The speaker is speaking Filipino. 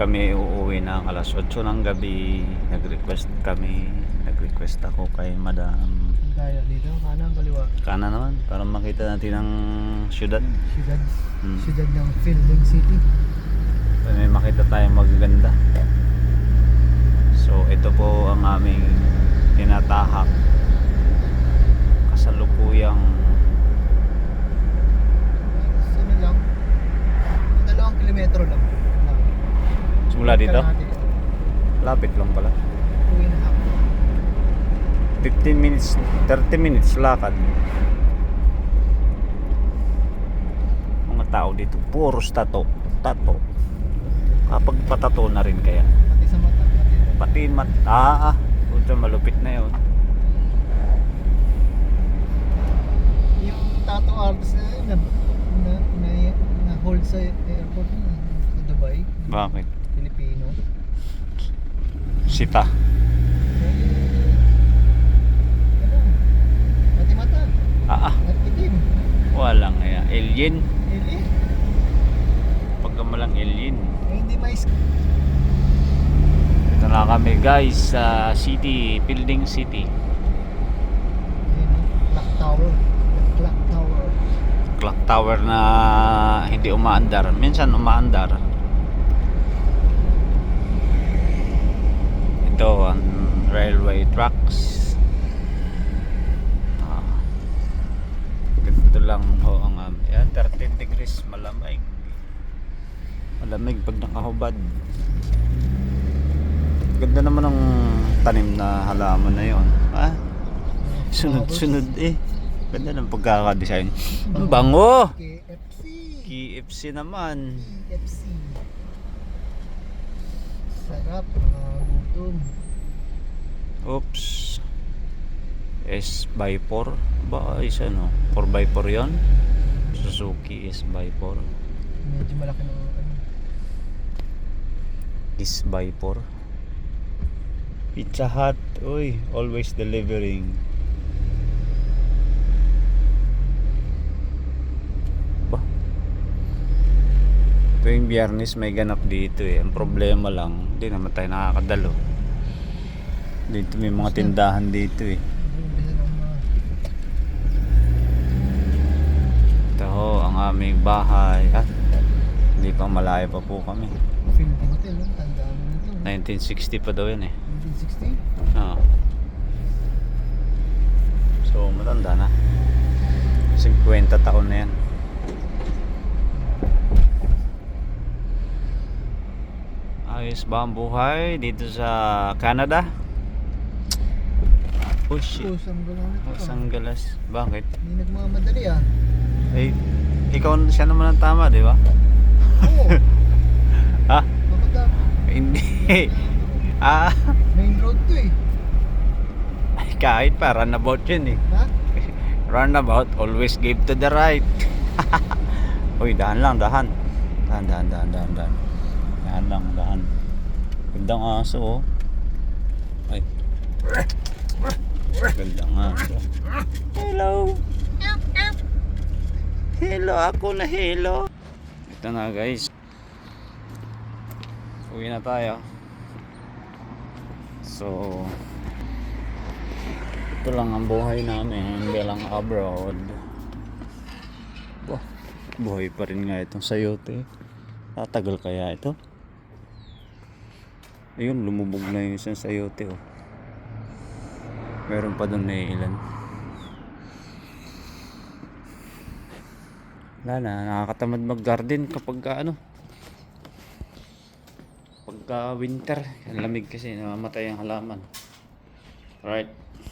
kami uuwi ng alas 8 ng gabi. Nag-request ako kay madam. Tayo dito, kanan kaliwa. Kanan naman, para makita natin ang syudad. Syudad ng Philippine City. May makita tayong magaganda. So ito po ang aming tinatahak kasalukuyang Sino lang? 2 kilometro lang. simula dito. Lapit lang pala. 2.5. 15 minutes, 30 minutes lakad. Mga tao dito puros tato. Kapag patato na rin kaya. Pati sa mata. Pati mata. Puta, malupit na yun. Yung tattoo artist na hold sa airport sa Dubai. Bakit? Filipino. Sita. Pati mata. At itim. walang kaya. Alien. Alien. Pagkamalang alien. Hindi mais. Ito na kami guys sa city, Building City. Clock Tower. Clock Tower. Clock tower na hindi umaandar. Minsan umaandar. Ito ang railway tracks. Ganito lang ho ang yan, 13 degrees, malamig. Malamig pag nakahubad. Ganda naman ang tanim na halaman na yon. Sunod-sunod eh. Ganda ng pagkakadesign. Ang bango! KFC. KFC naman. KFC. Sarap, mga gutom. Oops. S-by-4 ba? Isa no? 4x4 yon? Suzuki S-by-4. Medyo malaki na ano. S-by-4. Pizza Hut. Uy, always delivering. Ba? Tuwing Biyernes may ganap dito eh. Ang problema lang, hindi naman tayo nakakadalo. Dito may mga tindahan dito eh. Ito ho, ang aming bahay. Hindi pa malayo pa po kami. Philippine Hotel, tandaan mo nito. 1960 pa daw yan eh. 1960? Oo. So matanda na. 50 taon na yan. Ayos ba ang buhay dito sa Canada? Oh shit. Sanggalas. Bakit? Hindi nagmamadali ah. Eh, ikaw siya naman ang tama, di ba? Oo. Ha? Bakit ah? Hindi. Main road to eh. Ay, kahit pa, runabout yun eh. Ha? Runabout, always give to the right. Uy, dahan lang, dahan. Dahan. Dahan lang, dahan. Gandang aso oh. Ay. Gandang aso. Hello. Hello, ako na hello. Ito na guys. Uwi na tayo. So ito lang ang buhay namin bilang abroad. Buhay pa rin nga itong sayote. Tatagal kaya ito? Ayun, lumubog na yung isang sayote oh. Meron pa doon na ilan. Wala na, nakakatamad mag-garden kapag pagka winter, ang lamig kasi namamatay ang halaman. Alright.